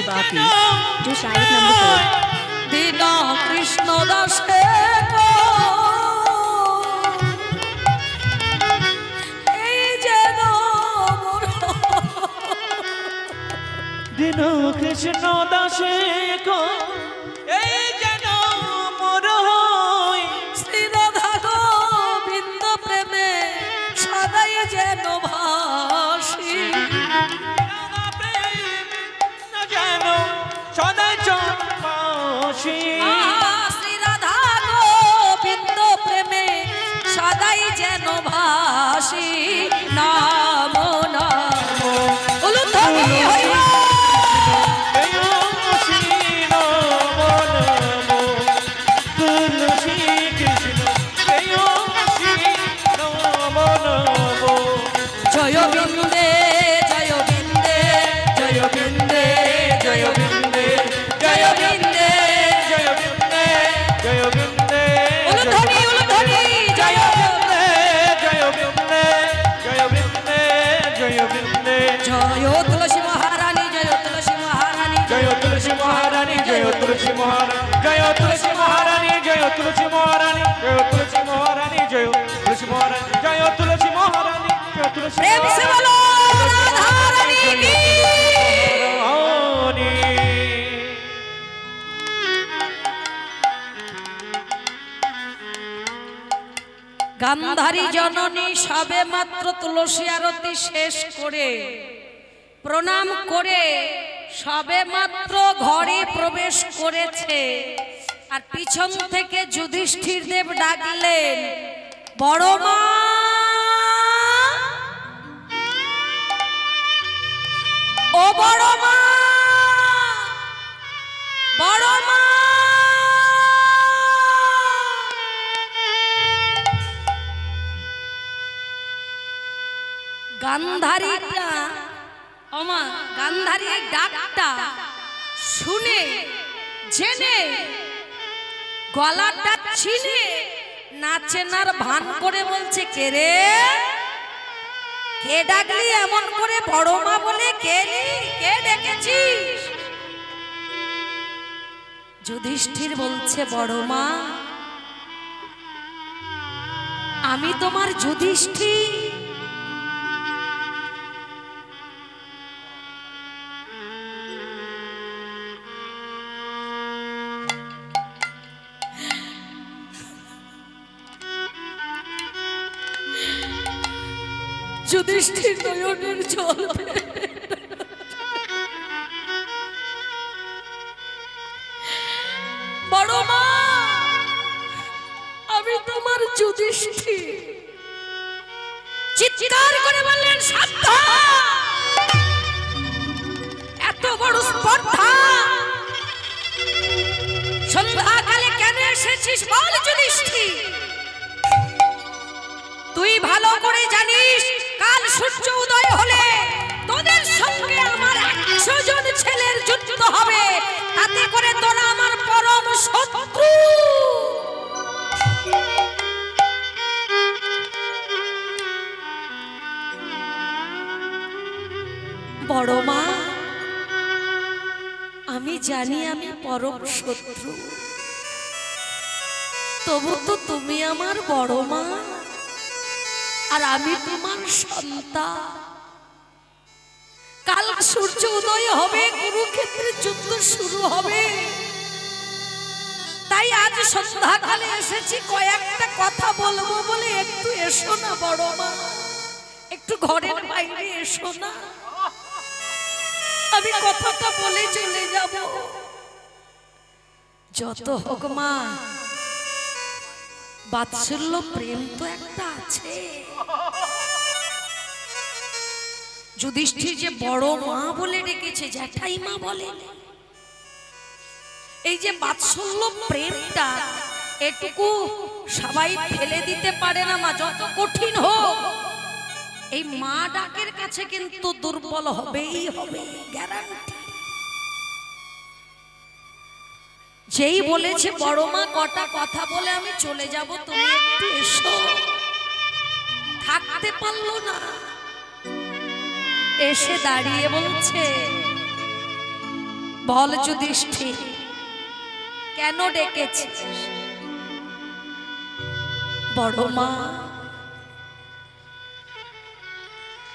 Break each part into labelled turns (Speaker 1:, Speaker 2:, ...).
Speaker 1: Bhakti to side number 4.
Speaker 2: Dina Krishna Dashe ko ei jeno mor
Speaker 3: Dina Krishna Dashe ko ei jeno mor hoy
Speaker 2: Shri Radha Govinda preme sadai jeno bhashi Shri Radha Govinda প্রেমে সদাই যেন ভাসি নাম নাম উলুধ্বনি হইব জয় বৃন্দে জয় বৃন্দে জয় বৃন্দে জয় বৃন্দে জয় বৃন্দে উলুধ্বনি উলুধ্বনি জয় বৃন্দে জয় তুলসী মহারানী জয় তুলসী মহারানী
Speaker 3: জয় তুলসী মহারানী জয় তুলসী মহারানী জয় তুলসী মহারানী জয় তুলসী মহারানী জয় তুলসী মহারানী জয় তুলসী মহারানী জয় তুলসী মহারানী জয় তুলসী
Speaker 2: প্রেম সে বলো রাধা রানী কি গান্ধারী জননী সবে মাত্র তুলসী আরতি শেষ করে প্রণাম করে সবে মাত্র ঘরে প্রবেশ করেছে আর পিছন থেকে যুধিষ্ঠির দেব ডাকলেন বড় মা ও বড় মা বড় মা গান্ধারীটা আমা গান্ধারীর ডাকটা শুনে জেনে গলাটা ছিনে নাচেনার ভান করে বলছে কে রে কে ডাকলি এমন করে বড় মা বলে কে ডেকেছিস যুধিষ্ঠির বলছে বড় মা আমি তোমার যুধিষ্ঠির যুধিষ্ঠির নয়নের জল বড় মা আমি তোমার যুধিষ্ঠির চিৎকার করে বললেন সাবধান এত বড় স্পর্ধা সন্ধ্যাকালে কেন এসেছিস বল যুধিষ্ঠির তুই ভালো করে জানিস কাল সূর্য উদয় হলে তোদের সঙ্গে আমার 100 জন ছেলের যুদ্ধ হবে তাতে করে তোরা আমার পরম শত্রু বড় মা আমি জানি আমি পরম শত্রু তবু তো তুমি আমার বড় মা আর আমি তোমার সন্তান কাল সূর্য উদয় হবে কুরুক্ষেত্রে যুদ্ধ শুরু হবে তাই আজ সন্ধ্যাকালে এসেছি কয়েকটা কথা বলবো বলে একটু এসো না বড় মা একটু ঘরের বাইরে এসো না আমি কথাটা বলে চলে যাব যত হোক মা বাৎসল্য প্রেম তো একটা আছে যুধিষ্ঠির যে বড় মা বলে ডেকেছে জ্যাঠাই মা বলে এই যে বাৎসল্য প্রেমটা এটুকু সবাই ফেলে দিতে পারে না মা যত কঠিন হোক এই মা ডাকের কাছে কিন্তু দুর্বল হবেই হবে গ্যারান্টি যেই বলেছে বড় মা কটা কথা বলে আমি চলে যাব তুমি একটু এসো থাকতে পারলো না এসে দাঁড়িয়ে বলছে বল যুধিষ্ঠির কেন ডেকেছিস? বড় মা,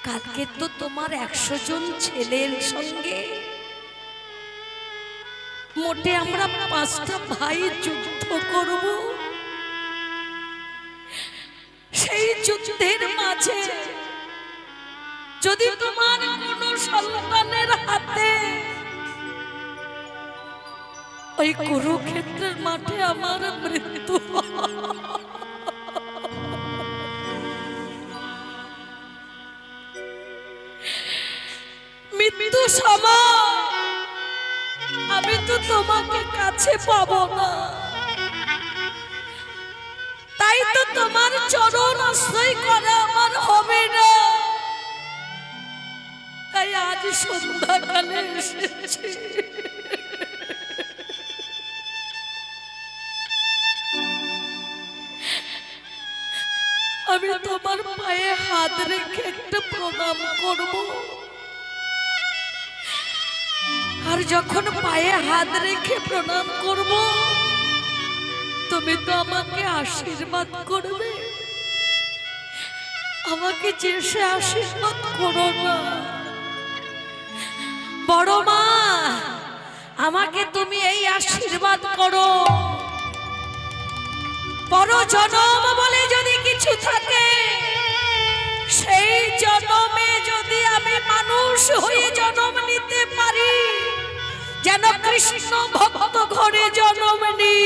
Speaker 2: কালকে তো তোমার 100 জন ছেলের সঙ্গে মোটে আমরা 5টা ভাই যুদ্ধ করব। সেই যুদ্ধের মাঝে যদি তোমার কোনো সন্তানের হাতে ওই কুরুক্ষেত্রের মাঠে আমার মৃত্যু মৃত্যু সময় আমি তো তোমাকে কাছে পাবো না, তাই তো তোমার চরণ আশ্রয় করা আমার হবে না। তাই আজ সন্ধ্যাকালে এসেছি। আমি তোমার পায়ে হাত রেখে একটা প্রণাম করব। আর যখন পায়ে হাত রেখে প্রণাম করব, তুমি তো আমাকে আশীর্বাদ করবে। আমাকে যে সে আশীর্বাদ করো না। বড় মা, আমাকে তুমি এই আশীর্বাদ করো, পর জনম বলে যদি কিছু থাকে, সেই জনমে যদি আমি মানুষ হয়ে জন্ম নিতে পারি, যেন কৃষ্ণ ভক্ত ঘরে জন্ম নি।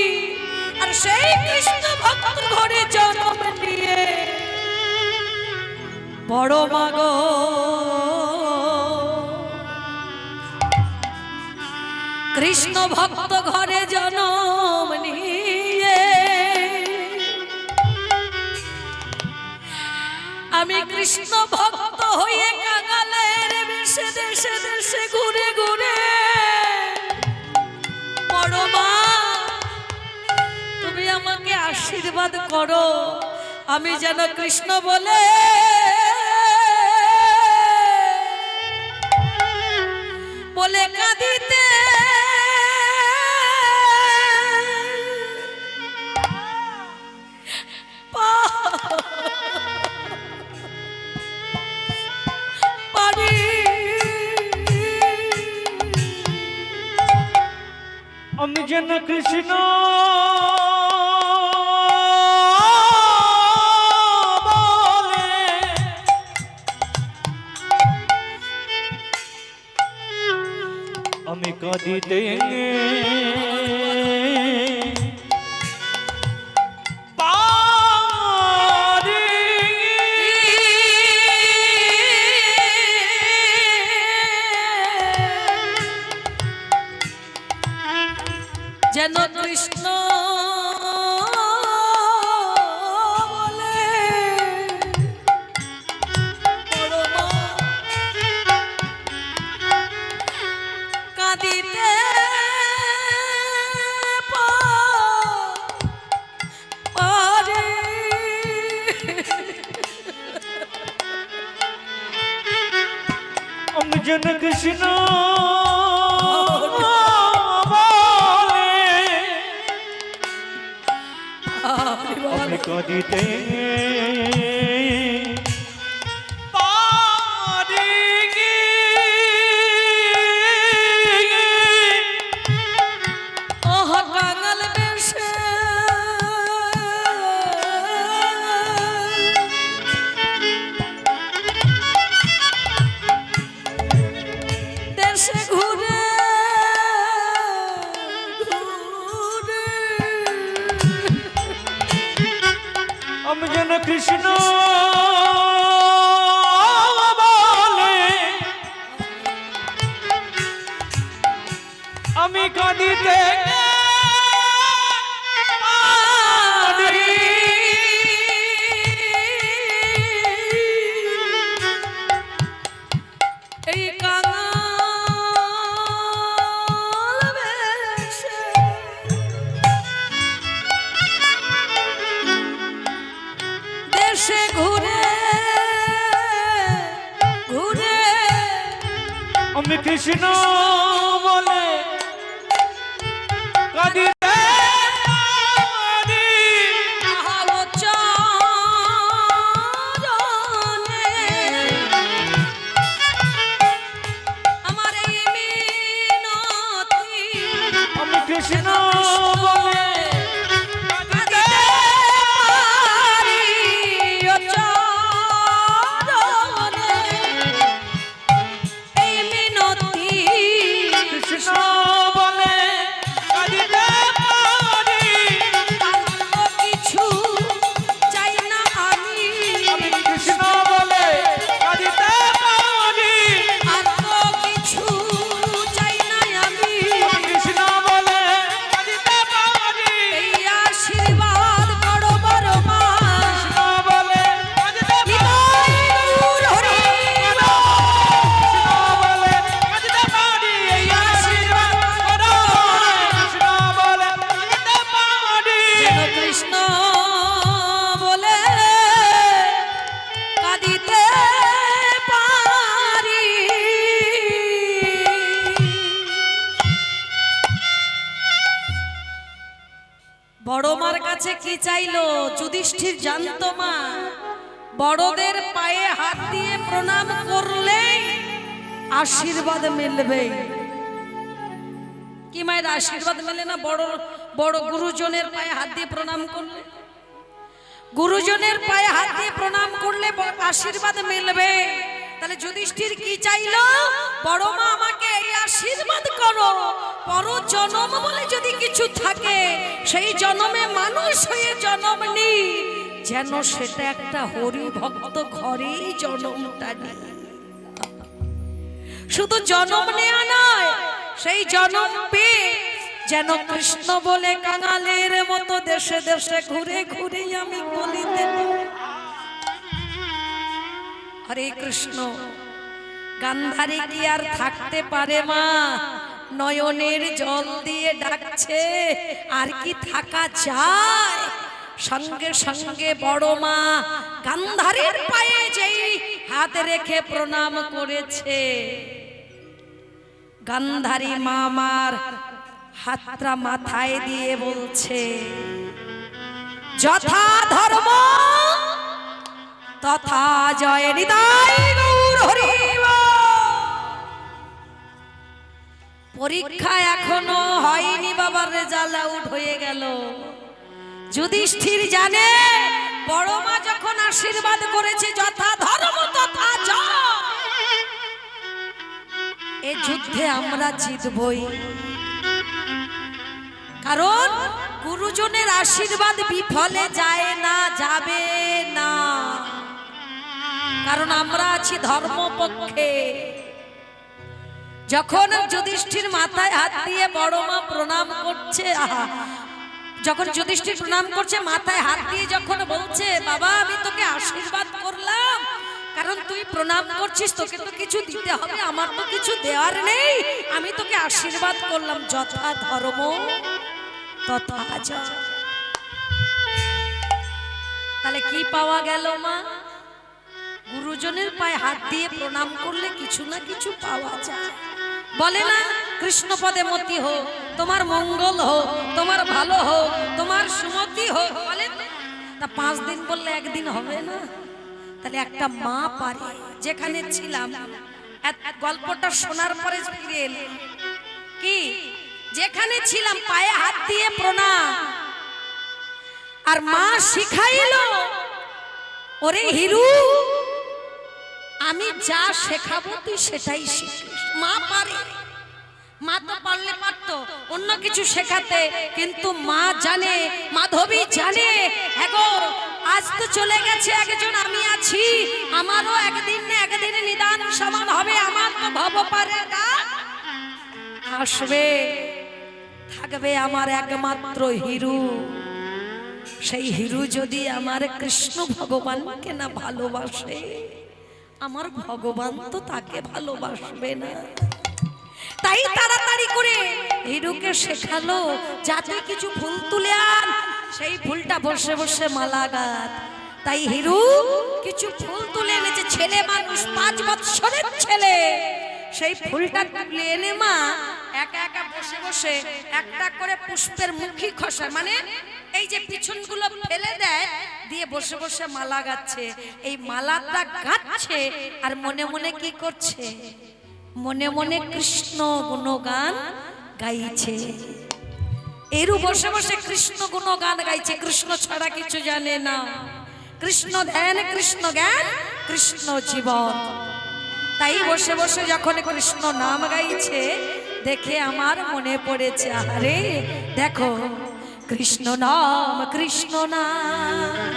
Speaker 2: আর সেই কৃষ্ণ ভক্ত ঘরে জন্ম নিয়ে বড় মাগো কৃষ্ণ ভক্ত ঘরে জন্ম নিয়ে আমি কৃষ্ণ ভক্ত হয়ে কাঙালের বেশে দেশে দেশে ঘুরে ঘুরে, বড় মা তুমি আমাকে আশীর্বাদ করো, আমি যেন কৃষ্ণ বলে বলে কাঁদিতে পারি।
Speaker 3: আমি যেন কৃষ্ণ বলে আমি কাঁদিতে পারি।
Speaker 2: যেন কৃষ্ণ বলে বড় মা কাঁদিতে পারে।
Speaker 3: আমি যেন কৃষ্ণ আমি কাঁদিতে পারি।
Speaker 2: ওহ কাঙাল বেশে দেশে ঘুরে ঘুরে
Speaker 3: আমি যেন কৃষ্ণ বলে আমি কাঁদিতে পারি।
Speaker 2: এই কাঙাল বেশে দেশে ঘুরে ঘুরে
Speaker 3: আমি কৃষ্ণ বলে কৃষ্ণ বলে কাঁদিতে পারি,
Speaker 2: আর তো কিছু চাই না আমি,
Speaker 3: আমি কৃষ্ণ বলে কাঁদিতে পারি,
Speaker 2: আর তো কিছু চাই না আমি,
Speaker 3: আমি কৃষ্ণ বলে কাঁদিতে পারি,
Speaker 2: এই আশীর্বাদ করো বড় মা,
Speaker 3: কৃষ্ণ বলে কাঁদিতে পারি,
Speaker 2: গৌর হরি
Speaker 3: কৃষ্ণ বলে কাঁদিতে পারি, এই আশীর্বাদ করো, কৃষ্ণ বলে কাঁদিতে পারি।
Speaker 2: যেন কৃষ্ণ বলে কাঁদিতে পারি। বড় মার কাছে কি চাইলো? যুধিষ্ঠির জানতো মা বড়দের পায়ে হাত দিয়ে প্রণাম করলে আশীর্বাদ মিলবে। কি মায়ের আশীর্বাদ মেলে না বড় বড় গুরুজনের পায়ে হাত দিয়ে প্রণাম করলে? গুরুজনের পায়ে হাত দিয়ে প্রণাম করলে আশীর্বাদ মিলবে। তাহলে যুধিষ্ঠির কি চাইলো? বড় মা আমাকে এই আশীর্বাদ করো, পর জন্ম বলে যদি কিছু থাকে সেই জন্মে মানুষ হয়ে জন্ম নি, যেন সেটা একটা হরি ভক্ত ঘরেই জন্মটা নি। শুধু জন্ম নেয়া নয়, সেই জন্ম পেয়ে যেন কৃষ্ণ বলে কাঙালের মতো দেশে দেশে ঘুরে ঘুরে আমি বলিতে পারি, হরে কৃষ্ণ। গান্ধারী কি আর থাকতে পারে মা? নয়নের জল দিয়ে ডাকছে, আর কি থাকা যায়? সঙ্গে সঙ্গে বড় মা গান্ধারীর পায়ে যেই হাত রেখে প্রণাম করেছে, গান্ধারী মা আমার হাতটা মাথায় দিয়ে বলছে, যথা ধর্ম তথা জয়, হৃদয় গৌর হরি বল। পরীক্ষা এখনো হয়নি বাবার, রেজাল্ট আউট হয়ে গেল। যুধিষ্ঠির জানে বড় মা যখন আশীর্বাদ করেছে যথা ধর্ম তথা জয়, এই যুদ্ধে আমরা জিতবই। কারণ গুরুজনের আশীর্বাদ বিফলে যায় না, যাবে না। কারণ আমরা আছি ধর্মপক্ষে। যখন যুধিষ্ঠির মাথায় হাত দিয়ে বড় মা প্রণাম করছে, যখন যুধিষ্ঠির প্রণাম করছে মাথায় হাত দিয়ে যখন বলছে, বাবা আমি তোকে আশীর্বাদ করলাম, কারণ তুই প্রণাম করছিস, তোকে তো কিছু দিতে হবে, আমার তো কিছু দেওয়ার নেই, আমি তোকে আশীর্বাদ করলাম যথা ধর্ম তথা জয়। তাহলে কি পাওয়া গেল মা? গুরুজনের পায়ে হাত দিয়ে প্রণাম করলে কিছু না কিছু পাওয়া যায়। বলে না কৃষ্ণ পদে মতি হোক, তোমার মঙ্গল হোক, তোমার ভালো হোক, তোমার সুমতি হোক, বলে তা 5 দিন বললে একদিন হবে না। তাহলে একটা মা পারে। যেখানে ছিলাম গল্পটা শোনার পরে ফিরে এলেন, কি যেখানে ছিলাম পায়ে হাত দিয়ে প্রণাম, আর মা শিখাইলো, ওরে হিরু আমি যা শেখাবো তুই সেটাই শিখিস। মা পারে, মা তো পারলে পারতো অন্য কিছু শেখাতে, কিন্তু মা জানে, মাধবী জানে, এগো আজ তো চলে গেছে একজন, আমি আছি, আমারও একদিন না একদিন নিদান সমান হবে, আমার তো ভব পারে আসবে, থাকবে আমার একমাত্র হিরু। সেই হিরু যদি আমার কৃষ্ণ ভগবানকে না ভালোবাসে, আমার ভগবান তো তাকে ভালোবাসবে না। তাই তাড়াতাড়ি করে হিরুকে শেখালো, যাতে কিছু ফুল তুলে আন, সেই ফুলটা বসে বসে মালা গাঁথ। তাই হিরু কিছু ফুল তুলে এনেছে, ছেলে মানুষ 5 বছরের ছেলে, সেই ফুলটা তুলে এনে মা একা একা বসে বসে একটা করে পুষ্পের মুখী খসায়, মানে এই যে পিছনগুলো ফেলে দেয়, দিয়ে বসে বসে মালা গাচ্ছে। এই মালাটা গাচ্ছে আর মনে মনে কি করছে? মনে মনে কৃষ্ণ গুণগান গাইছে। এরু বসে বসে কৃষ্ণ গুণগান গাইছে, কৃষ্ণ ছাড়া কিছু জানে না। কৃষ্ণ ধ্যান, কৃষ্ণ জ্ঞান, কৃষ্ণ জীবন। তাই বসে বসে যখন কৃষ্ণ নাম গাইছে, দেখে আমার মনে পড়েছে, আরে দেখো কৃষ্ণ নাম কৃষ্ণ নাম,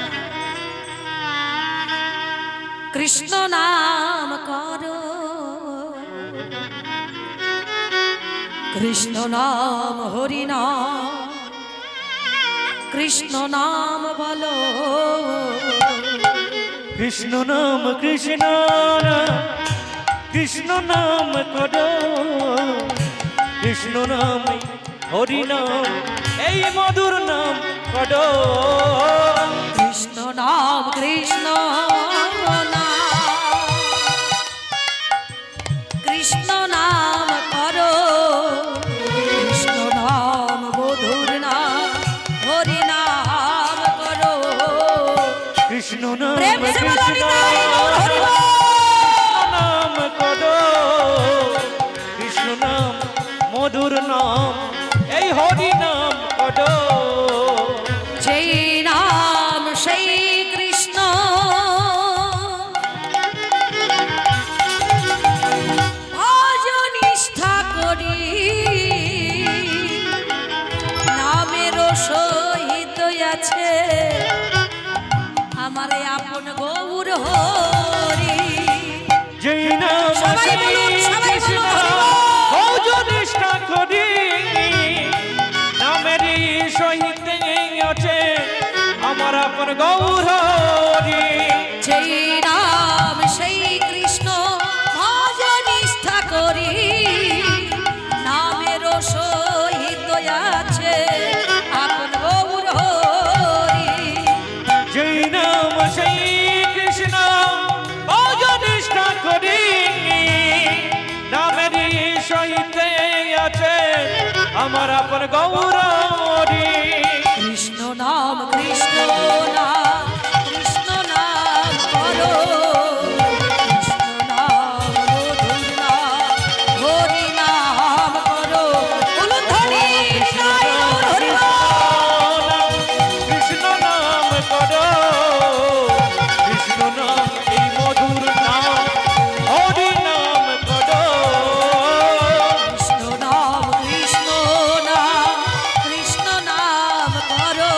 Speaker 2: কৃষ্ণ নাম করো, কৃষ্ণ নাম হরি নাম, কৃষ্ণ নাম বলো,
Speaker 3: কৃষ্ণ নাম কৃষ্ণ নাম, কৃষ্ণ নাম করো, কৃষ্ণ নাম হরি নাম, এই মধুর নাম করো।
Speaker 2: কৃষ্ণ নাম কৃষ্ণ নাম, কৃষ্ণ নাম করো, কৃষ্ণ নাম মধুর নাম, হরি নাম করো।
Speaker 3: কৃষ্ণ নাম
Speaker 2: প্রেম সে
Speaker 3: কৃষ্ণ
Speaker 2: বলো নিতাই গৌর হরি বল।
Speaker 3: নাম করো, কৃষ্ণ নাম মধুর নাম, এই হরি নাম করো।
Speaker 2: যেই নাম সেই কৃষ্ণ, ভজ নিষ্ঠা করি, নামের সহিত আছে আমার আপন গৌর হরি।
Speaker 3: যেই নাম
Speaker 2: সবাই
Speaker 3: সেই
Speaker 2: বলুন, সবাই
Speaker 3: কৃষ্ণ,
Speaker 2: বলুন,
Speaker 3: ভজ নিষ্ঠা করি, নামেরই সহিত আছে আমার আপন গৌর হরি।
Speaker 2: যেই নাম সেই কৃষ্ণ, ভজ নিষ্ঠা করি, নামের সহিত আছে আপন গৌর হরি।
Speaker 3: যেই নাম সেই কৃষ্ণ, ভজ নিষ্ঠা করি, নামেরই সহিত আছে আমার আপন গৌর হরি।
Speaker 2: কৃষ্ণ নাম কৃষ্ণ নাম, কৃষ্ণ নাম করো, কৃষ্ণ নাম মধুর নাম, হরি নাম করো। বলুন ধনী নিতাই গৌর হরি বল।
Speaker 3: কৃষ্ণ নাম করো, কৃষ্ণ নাম এই মধুর নাম, হরি নাম করো।
Speaker 2: কৃষ্ণ নাম কৃষ্ণ নাম, কৃষ্ণ নাম করো,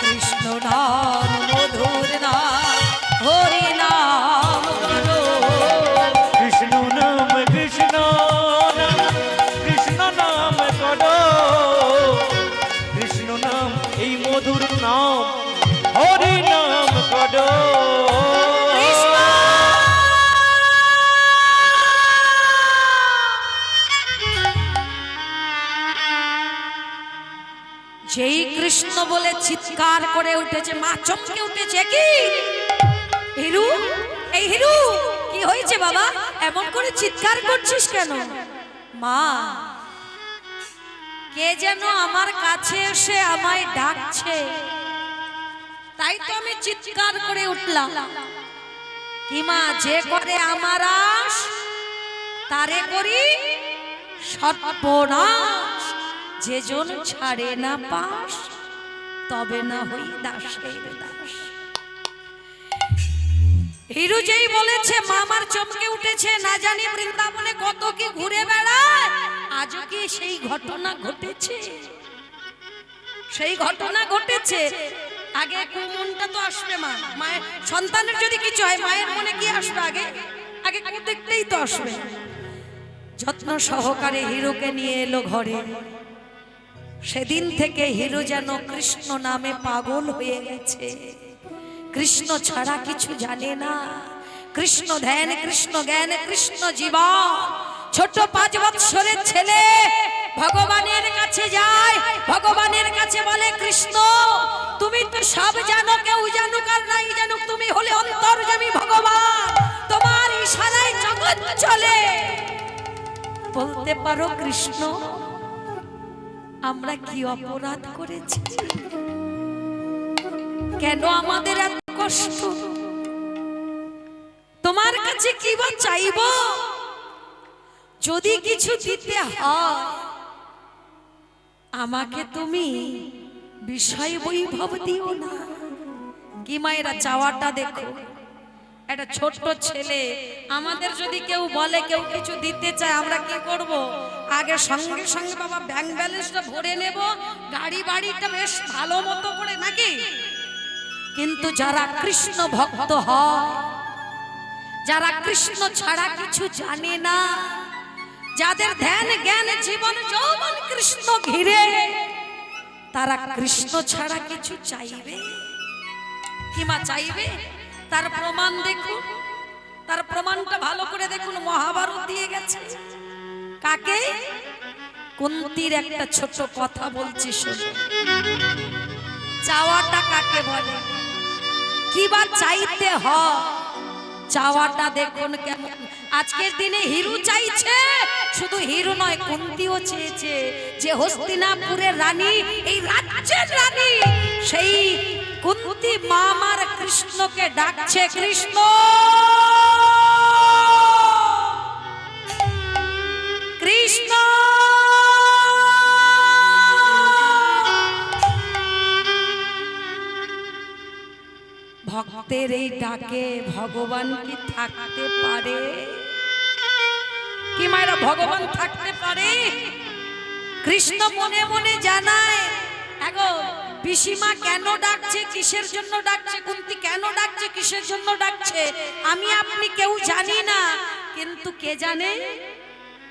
Speaker 2: কৃষ্ণ নাম মধুর নাম, হরি নাম করো।
Speaker 3: কৃষ্ণ নাম কৃষ্ণ নাম, কৃষ্ণ নাম করো, কৃষ্ণ নাম এই মধুর নাম, হরি নাম করো।
Speaker 2: কৃষ্ণ যেই কৃষ্ণ বলে চিৎকার করে উঠেছে, মা চমকে উঠেছে। কি হিরু, এই হিরু কি হয়েছে বাবা, এমন করে চিৎকার করছিস কেন? মা, কে যেন আমার কাছে এসে আমায় ডাকছে, তাই তো আমি চিৎকার করে উঠলাম। কি মা, যে করে আমার আশ তারে করি সর্বনাশ, যে জন ছাড়ে না পাশ তবে না হই দাসের দাস। হিরু যেই বলেছে, মা আমার চমকে উঠেছে। না জানি বৃন্দাবনে কত কি ঘুরে বেড়ায়, আজও কি সেই ঘটনা ঘটেছে? সেই ঘটনা ঘটেছে। আগে মনটা তো আসবে, মা মায়ের সন্তানের যদি কিছু হয় মায়ের মনে কি আসবে? আগে আগে দেখতেই তো আসবে। যত্ন সহকারে হিরুকে নিয়ে এলো ঘরে। সেদিন থেকে হিরু যেন কৃষ্ণ নামে পাগল হয়ে গেছে। কৃষ্ণ ছাড়া কিছু জানে না। কৃষ্ণ ধ্যান, কৃষ্ণ জ্ঞান, কৃষ্ণ জীবন। ছোট 5 বৎসরের ছেলে ভগবানের কাছে যায়, ভগবানের কাছে বলে, কৃষ্ণ তুমি তো সব জানো, কেউ জানুক আর নাই জানুক তুমি হলে অন্তর্যামী ভগবান, তোমার ইশারায় জগৎ চলে। বলতে পারো কৃষ্ণ আমরা কি অপরাধ করেছি? কেন আমাদের এত কষ্ট? তোমার কাছে কি বা চাইব? যদি কিছু দিতে হয় আমাকে তুমি বিষয় বৈভব দিও না। কি মায়েরা, চাওয়াটা দেখো, একটা ছোট্ট ছেলে আমাদের যদি কেউ বলে কেউ কিছু দিতে চায় আমরা কি করব? আগে সঙ্গে সঙ্গে বাবা ব্যাংক ব্যালেন্সটা ভরে নেব, গাড়ি বাড়িটা বেশ ভালো মতো করে, নাকি? কিন্তু যারা কৃষ্ণ ভক্ত হয়, যারা কৃষ্ণ ছাড়া কিছু জানে না, যাদের ধ্যান জ্ঞান জীবন যৌবন কৃষ্ণ ঘিরে, তারা কৃষ্ণ ছাড়া কিছু চাইবে কি মা? চাইবে? তার প্রমাণ দেখুন, তার প্রমাণটা ভালো করে দেখুন। মহাভারত দিয়ে গেছে কাকে? কুন্তির একটা ছোট কথা বলছি শোনো। চাওয়াটা কাকে বলে? কি বা চাইতে হয়? চাওয়াটা দেখুন কেমন। আজকের দিনে হিরু চাইছে, শুধু হিরু নয়, কুন্তিও চেয়েছে যে হস্তিনাপুরের রানী, এই রাজ্যের রানী, সেই কুন্তি মা আমার কৃষ্ণকে ডাকছে, কৃষ্ণ কৃষ্ণ। ভক্তের এই ডাকে ভগবান কি থাকতে পারে? কি মায়েরা, ভগবান থাকতে পারে? কৃষ্ণ মনে মনে জানায়, এগো পিসিমা কেন ডাকছে, কিসের জন্য ডাকছে, কুন্তি কেন ডাকছে, কিসের জন্য ডাকছে, আমি আপনি কেউ জানি না, কিন্তু কে জানে?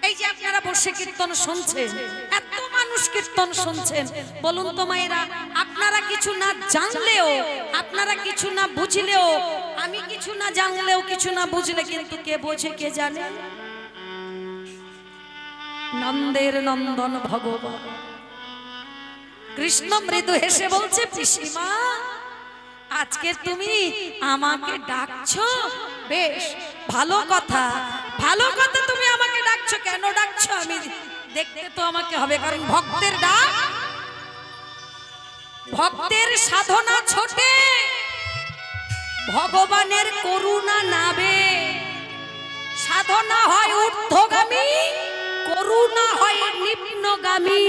Speaker 2: এই যে আপনারা বসে কীর্তন শুনছেন, এত মানুষ কীর্তন শুনছেন, বলুন তো মায়েরা, আপনারা কিছু না জানলেও, আপনারা কিছু না বুঝলেও, আমি কিছু না জানলেও, কিছু না বুঝলে, কিন্তু কে বোঝে, কে জানে? নন্দের নন্দন ভগবান কৃষ্ণ মৃদু হেসে বলছে, পিসিমা আজকে তুমি আমাকে ডাকছো, বেশ ভালো কথা, ভালো কথা, তুমি আমাকে ডাকছো, কেন ডাকছো আমি দেখতে তো আমাকে হবে, কারণ ভক্তের ডাক, ভক্তের সাধনা ছোটে ভগবানের করুণা নাবে। সাধনা হয় ঊর্ধ্বগামী, করুণা হয় নিম্নগামী,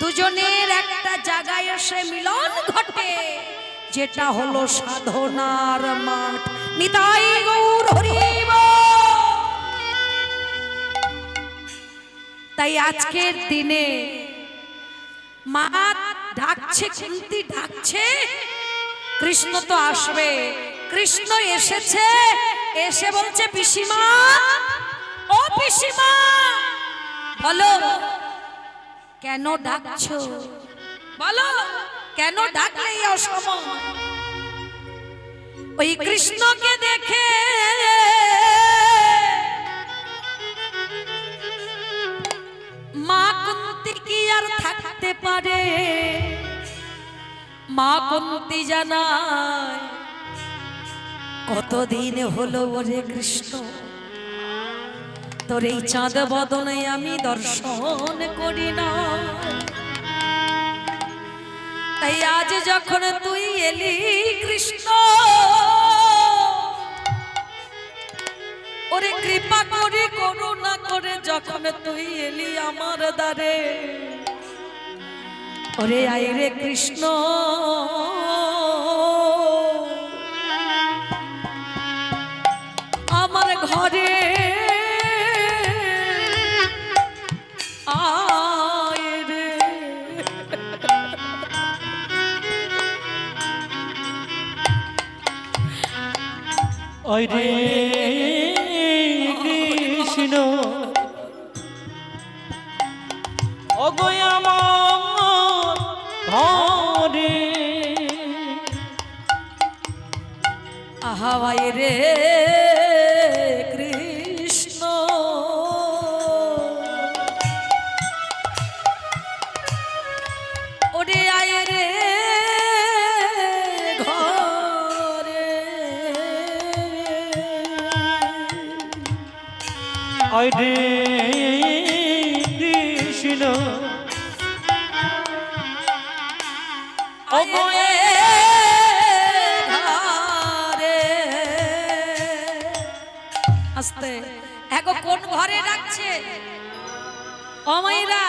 Speaker 2: দুজনের একটা জায়গায় এসে মিলন ঘটে, যেটা হলো সাধনার মাঠ। নিতাই গৌর হরি বল। তাই আজকের দিনে মা ডাকছে, কুন্তি ডাকছে, কৃষ্ণ তো আসবে, কৃষ্ণ এসেছে, এসে বলছে, পিসিমা ও পিসিমা বলো কেন ডাকছো, বলো কেন ডাকলে এই অসময়? ওই কৃষ্ণকে দেখে মা কুন্তি কি আর থাকতে পারে? মা কুন্তি জানায়, কতদিন হলো ওরে কৃষ্ণ, তোর এই চাঁদ বদনে আমি দর্শন করি না, তাই আজ যখন তুই এলি কৃষ্ণ, ওরে কৃপা করে করুণা করে যখন তুই এলি আমার দ্বারে, ওরে আয় রে কৃষ্ণ, আমার ঘরে আয় রে।
Speaker 3: আয় রে কৃষ্ণ, ওগো আমার ঘরে,
Speaker 2: আহা আয় রে কৃষ্ণ, ওরে আয় রে ঘরে,
Speaker 3: আয় রে কৃষ্ণ, ওগো
Speaker 2: আস্তে এগো কোন ঘরে ডাকছে? অমাইরা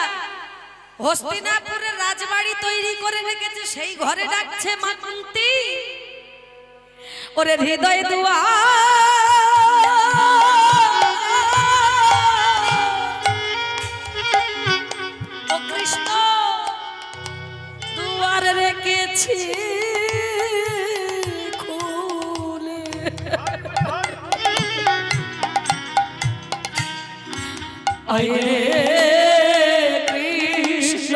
Speaker 2: হস্তিনাপুরের রাজবাড়ি তৈরি করে রেখেছে, সেই ঘরে ডাকছে মা কুন্তি। ওরে হৃদয় দুয়া ও কৃষ্ণ দুয়ার রেখেছি খুলে আয়ে কৃষ্ণ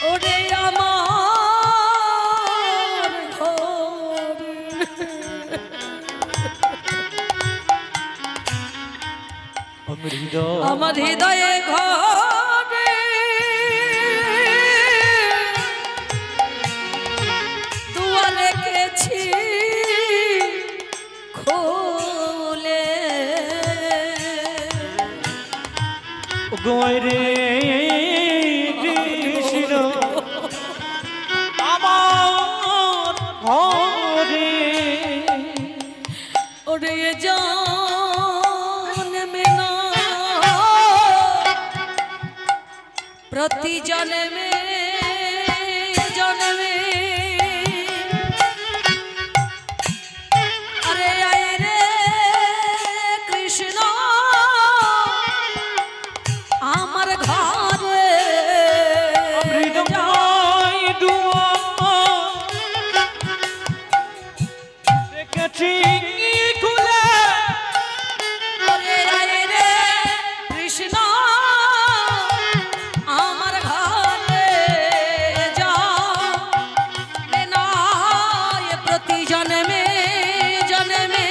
Speaker 2: ওরে আমার ঘরে আমার হৃদয়ে ঘরে দুয়া রেখেছি খোলে
Speaker 3: গোয়রে কৃষ্ণ আমার ঘরে
Speaker 2: ওরে জন্মে না প্রতি জন্মে জন্মে আরে আয় রে কৃষ্ণ আমার ঘরে
Speaker 3: হৃদয় দুয়ার রেখেছি খুলে
Speaker 2: ওরে আয় রে কৃষ্ণ আমার ঘরে যা না প্রতি জন্মে জন্মে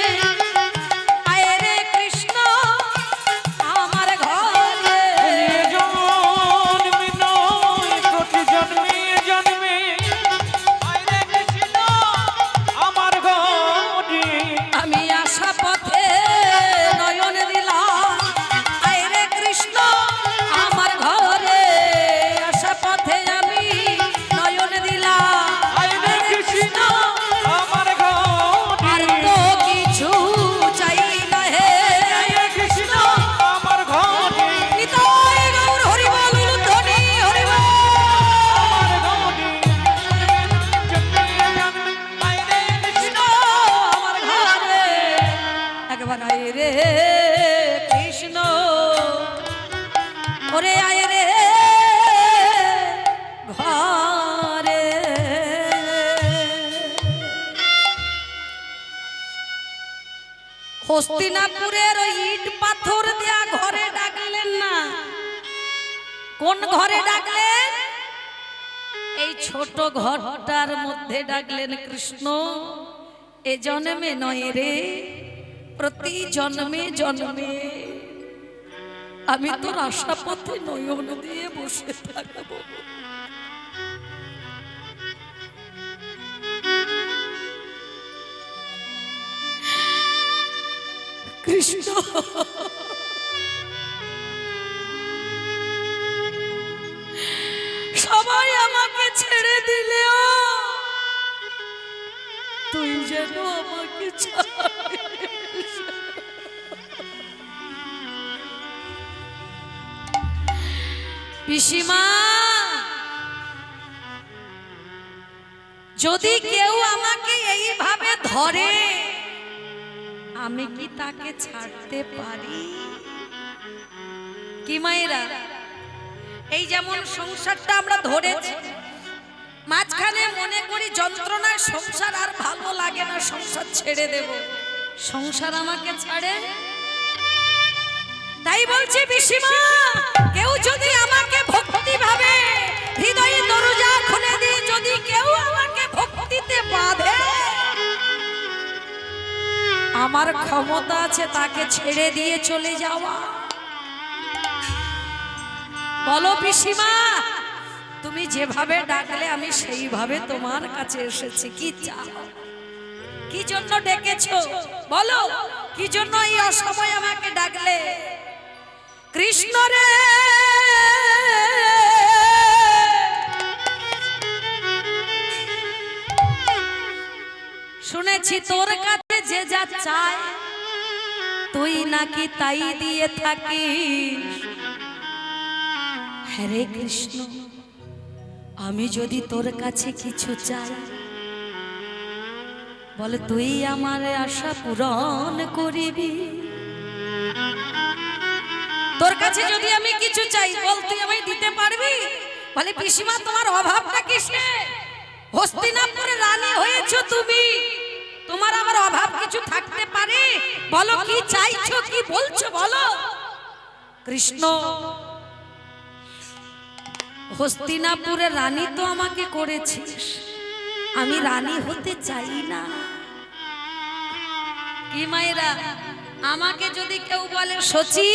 Speaker 2: আয় রে কৃষ্ণ আমার ঘরে
Speaker 3: জন্মে নয় প্রতি জন্মে জন্মে আয় রে কৃষ্ণ আমার ঘরে
Speaker 2: আমি আশা পথে নয়ন দিলাম আয় রে কৃষ্ণ আমার ঘরে আশা পথে আমি নয়ন দিলাম
Speaker 3: আয় রে কৃষ্ণ আমার
Speaker 2: আর
Speaker 3: ঘরে
Speaker 2: তো কিছু চাই না হে
Speaker 3: আয় রে কৃষ্ণ আমার ঘরে
Speaker 2: নিতাই গৌর হরি বল ধ্বনি হরি বল
Speaker 3: আমার ঘরে জন্মে জন্মে আয় রে কৃষ্ণ
Speaker 2: আমার ঘরে একবার আয় রে কৃষ্ণ ওরে আয় রে ঘরে হস্তিনাপুরের ওই ইট পাথর দেয়া ঘরে ডাকলেন না কোন ঘরে ডাকলেন এই ছোট ঘরটার মধ্যে ডাকলেন কৃষ্ণ এ জন্মে নয় রে প্রতি জন্মে জন্মে আমি তোর আশা পথে নয়ন দিয়ে বসে থাকবো কৃষ্ণ সবাই আমাকে ছেড়ে দিলেও তুই যেন আমাকে ছাড়িস না। পিসিমা যদি কেউ আমাকে এইভাবে ধরে আমি কি তাকে ছাড়তে পারি কি মায়েরা এই যেমন সংসারটা আমরা ধরেছি মাঝখানে মনে করি যন্ত্রণায় সংসার আর ভালো লাগে না সংসার ছেড়ে দেব সংসার আমাকে ছাড়ে তাই বলছি পিসিমা কেউ যদি আমাকে ভক্তি ভাবে হৃদয়ে দরজা খুলে দিয়ে যদি কেউ আমাকে ভক্তিতে বাঁধে আমার ক্ষমতা আছে তাকে ছেড়ে দিয়ে চলে যাওয়া বলো পিসিমা তুমি যেভাবে ডাকলে আমি সেইভাবে তোমার কাছে এসেছি কি চাও কি জন্য ডেকেছো বলো কি জন্য এই অসময় আমাকে ডাকলে কৃষ্ণ রে শুনেছি তোর কাছে যে যা চায় তুই নাকি তাই দিয়ে থাকিস হরে কৃষ্ণ আমি যদি তোর কাছে কিছু চাই, বলে তুই আমার আশা পূরণ করিবি। তোর কাছে যদি আমি কিছু চাই, বল তুই আমায় দিতে পারবি? বলে পিসিমা তোমার অভাবটা কিসে? হস্তিনাপুরে রানী হয়েছো তুমি, তোমার আবার অভাব কিছু থাকতে পারে? বলো কি চাইছো, কি বলছো বলো। কৃষ্ণ, হস্তিনাপুরের রানী তো আমাকে করেছিস, আমি রানী হতে চাই না। কি মায়েরা, আমাকে যদি কেউ বলে সচি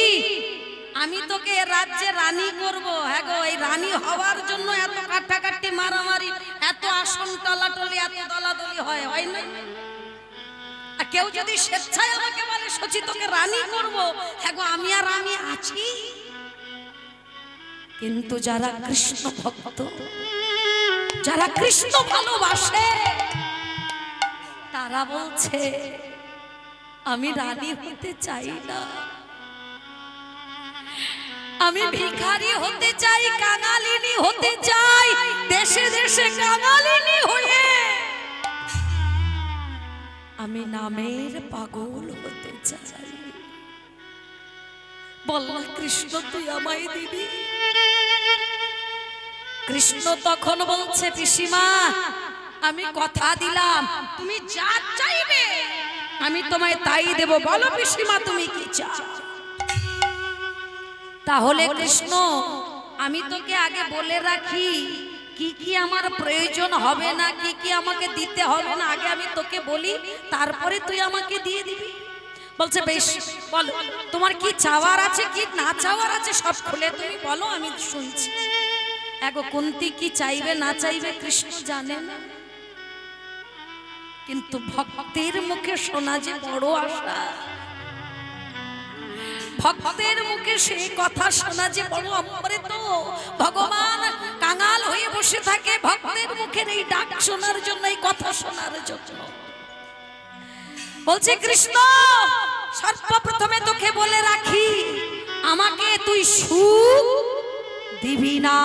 Speaker 2: আমি তোকে রাজ্যে রানী করব, হ্যাঁ গো, এই রানী হওয়ার জন্য এত কাটাকাটি মারামারি, এত আসন টলাটলি, এত দলাদলি হয়, হয় না? আর কেউ যদি স্বেচ্ছায় আমাকে বলে সচি তোকে রানী করব, হ্যাঁ গো, আমি আর আমি আছি। কিন্তু যারা কৃষ্ণ ভক্ত, যারা কৃষ্ণ ভালোবাসে, তারা বলছে আমি রানী হতে চাই না, আমি ভিখারি হতে চাই, কাঙালিনী হতে চাই, দেশে দেশে কাঙালিনী হয়ে আমি নামের পাগল হতে চাই। বল্লা কৃষ্ণ তুই আমায় দিবি? কৃষ্ণ তখন বলছে পিসিমা আমি কথা দিলাম, তুমি যা চাইবে আমি তোমায় তাই দেব। বলো পিসিমা তুমি কি চাও? তাহলে কৃষ্ণ আমি তোকে আগে বলে রাখি কি কি আমার প্রয়োজন হবে না, কি কি আমাকে দিতে হবে না, আগে আমি তোকে বলি, তারপরে তুই আমাকে দিয়ে দিবি। বলছে বেশ, বলো তোমার কি চাওয়ার আছে, কি না চাওয়ার আছে, সব খুলে তুমি বলো, আমি শুনছি। এগো কুন্তি কি চাইবে না চাইবে কৃষ্ণ জানেন, কিন্তু ভক্তের মুখে শোনা যে বড় আশা, ভক্তের মুখে সেই কথা শোনা যে বড় অমৃত। ভগবান কাঙাল হয়ে বসে থাকে ভক্তের মুখের এই ডাক শোনার জন্য, এই কথা শোনার জন্য। বলছে কৃষ্ণ সর্বপ্রথমে তোকে বলে রাখি, আমাকে তুই সুখ দিবি না,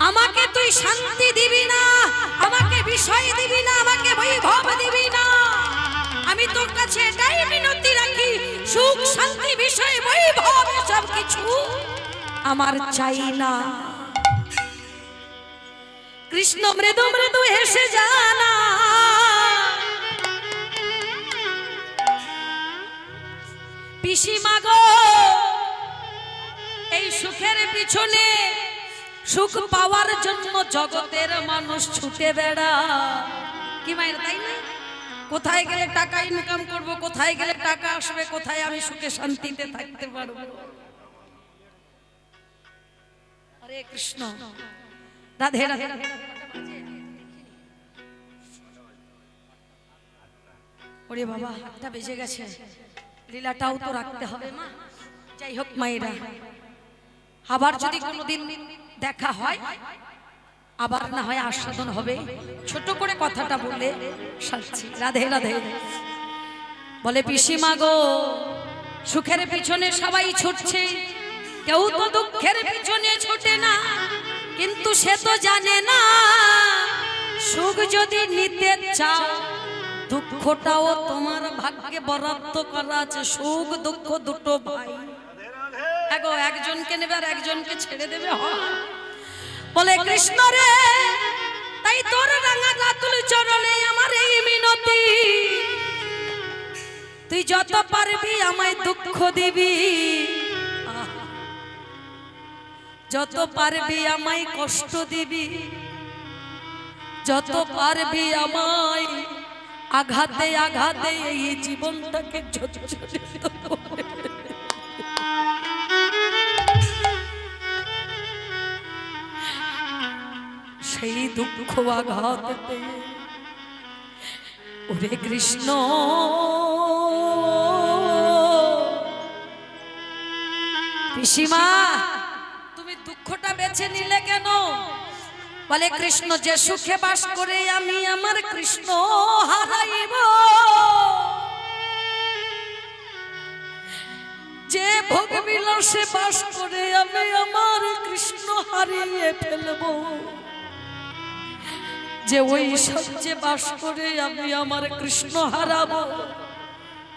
Speaker 2: আমাকে তুই শান্তি দিবি না, আমাকে বিষয় দিবি না, আমাকে বৈভব দিবি না। আমি তোর কাছে এটাই মিনতি রাখি, সুখ শান্তি বিষয় বৈভব সব কিছু আমার চাই না। কৃষ্ণ মৃদু মৃদু হেসে জানা, পিসিমা গো এই সুখের পিছনে, সুখ পাওয়ার জন্য জগতের মানুষ ছুটে বেড়া। কি মায়ের তাই না? কোথায় গেলে টাকা ইনকাম করব, কোথায় গেলে টাকা আসবে, কোথায় আমি সুখে শান্তিতে থাকতে পারবো। হরে কৃষ্ণ, রাধে রাধে। ওরে বাবা, হাতটা বেজে গেছে, লীলাটাও তো রাখতে হবে মা। যাই হোক মায়েরা, আবার যদি কোনোদিন দেখা হয়, আবার না হয় আস্বাদন হবে, ছোট করে কথাটা বলে সারছি। রাধে রাধে। বলে পিসিমা গো সুখের পিছনে সবাই ছুটছে, কেউ তো দুঃখের পিছনে ছোটে না, কিন্তু সে তো জানে না সুখ যদি নিতে চাও দুঃখটাও তোমার ভাগ্যে বরাদ্দ করা আছে। সুখ দুঃখ দুটো ভাই, এগো একজনকে নেবে আর একজনকে ছেড়ে দেবে। বলে কৃষ্ণ রে, তাই তোর রাঙা রাতুল চরণে আমার এই মিনতি, তুই যত পারবি আমায় দুঃখ দিবি, যত পারবি আমায় কষ্ট দিবি, যত পারবি আমায় আঘাতে আঘাতে এই জীবনটাকে জর্জরিত করে। সেই দুঃখ আঘাত ওরে কৃষ্ণ পিসিমা তুমি দুঃখটা বেছে নিলে কেন? বলে কৃষ্ণ যে সুখে বাস করে আমি আমার কৃষ্ণ হারাইব, যে ভোগ বিলাস মাসে বাস করে আমি আমার কৃষ্ণ হারিয়ে ফেলবো, যে ঐশ্বর্যে বাস করে আমি আমার কৃষ্ণ হারাবো,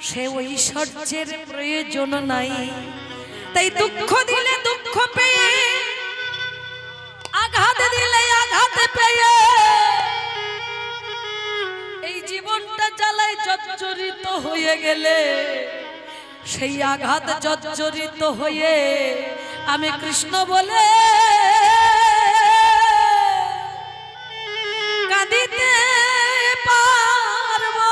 Speaker 2: সে ঐশ্বর্যের প্রয়োজন নাই। তাই দুঃখ দিলে দুঃখ পেয়ে, আঘাত দিলে আঘাত পেয়ে, এই জীবনটা জ্বালায় জর্জরিত হয়ে গেলে, সেই আঘাত জর্জরিত হয়ে আমি কৃষ্ণ বলে কাঁদিতে পারবো।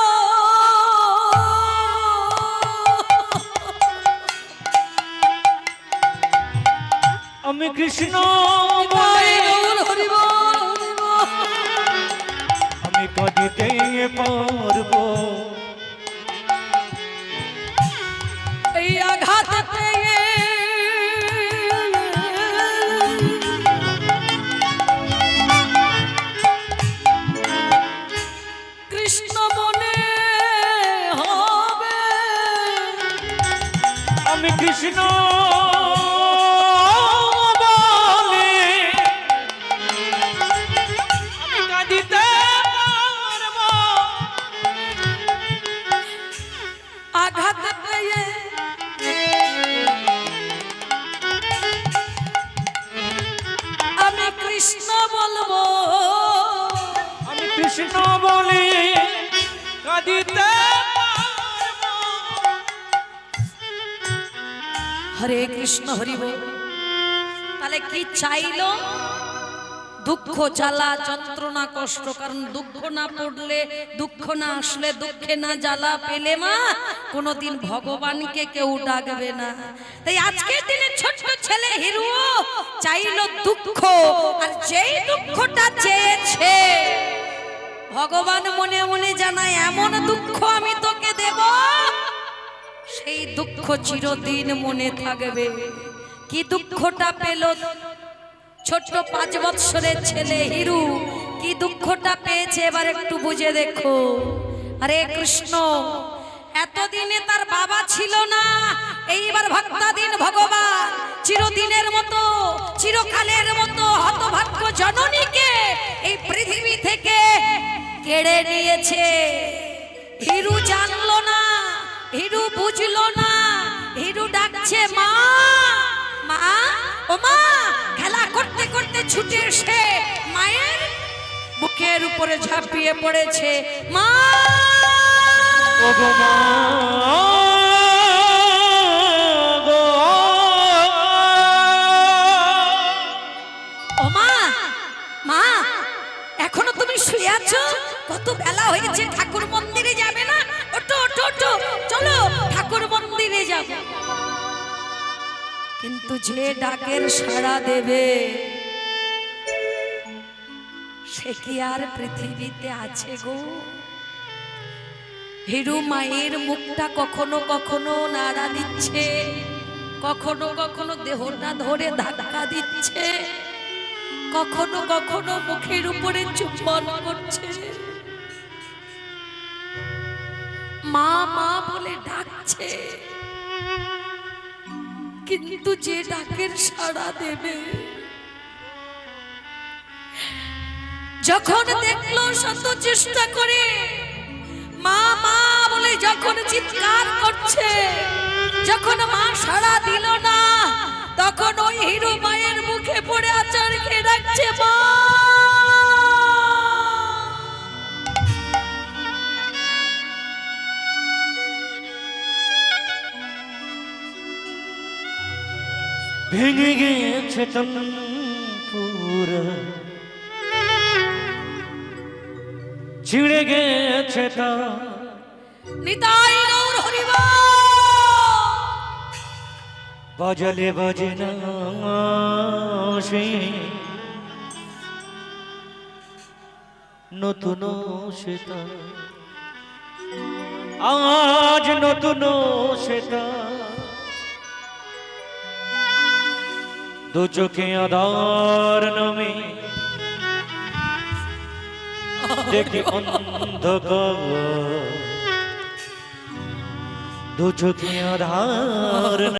Speaker 3: আমি কৃষ্ণ আমি কাঁদিতে পারবো,
Speaker 2: এই আঘাত পেয়ে কৃষ্ণ মনে হবে।
Speaker 3: আমি কৃষ্ণ
Speaker 2: আঘাত পেয়ে আমি কৃষ্ণ বলবো,
Speaker 3: আমি কৃষ্ণ বলি কাঁদিতে পারবো।
Speaker 2: হরে কৃষ্ণ হরি বল। তাহলে কি চাইলো? দুঃখ, জ্বালা, যন্ত্রণা, কষ্ট। কারণ দুঃখ না পড়লে, দুঃখ না আসলে, দুঃখে না জ্বালা পেলে মা কোনোদিন ভগবানকে কেউ ডাকবে না। তাই আজকের দিনে ছোট্ট ছেলে হিরু চাইলো দুঃখ, আর যেই দুঃখটা চেয়েছে ভগবান মনে মনে জানায় এমন দুঃখ আমি তোকে দেব, সেই দুঃখ চিরদিন মনে থাকবে। কি দুঃখটা পেল ছোট্ট 5 বৎসরের ছেলে হিরু? কি দুঃখটা পেয়েছে এবার একটু বুঝে দেখো। আরে কৃষ্ণ, এতদিনে তার বাবা ছিল না, এইবার ভক্তাধীন ভগবান চিরদিনের মতো, চিরকালের মতো হতভাগ্য জননীকে এই পৃথিবী থেকে কেড়ে নিয়েছে। হিরু জানলো না, হিরু বুঝলো না, হিরু ডাকছে মা, মা, ও মা। খেলা করতে করতে ছুটে এসে মায়ের বুকের উপরে ঝাঁপিয়ে পড়েছে। মা,
Speaker 3: ও গো মা গো,
Speaker 2: ও মা, মা এখনো তুমি শুয়ে আছো? কত বেলা হয়েছে, ঠাকুর মন্দিরে যাবে না? ওঠো ওঠো ওঠো, চলো ঠাকুর মন্দিরে যাব। কিন্তু যে ডাকের সাড়া দেবে সে কি আর পৃথিবীতে আছে গো? হিরু মায়ের মুখটা কখনো কখনো নাড়া দিচ্ছে, কখনো কখনো দেহটা ধরে ধাক্কা দিচ্ছে, কখনো কখনো মুখের উপরে চুম্বন করছে, মা মা বলে ডাকছে। কিন্তু যে ডাকের সাড়া দেবে, যখন দেখলো শত চেষ্টা করে মা মা বলে যখন চিৎকার করছে, যখন মা সাড়া দিল না, তখন ওই হিরু মায়ের মুখে পড়ে আচারকে ডাকছে মা।
Speaker 3: ভেঙে গেছে তনপুর, ছিঁড়ে গেছে তা।
Speaker 2: নিতাই গৌর হরি বল।
Speaker 3: বাজালে বাজে না সে নতুন সেতা, আজ নতুন সেতা। দু চোখে আধার নামে দেখি অন্ধকার, দু চোখে আধার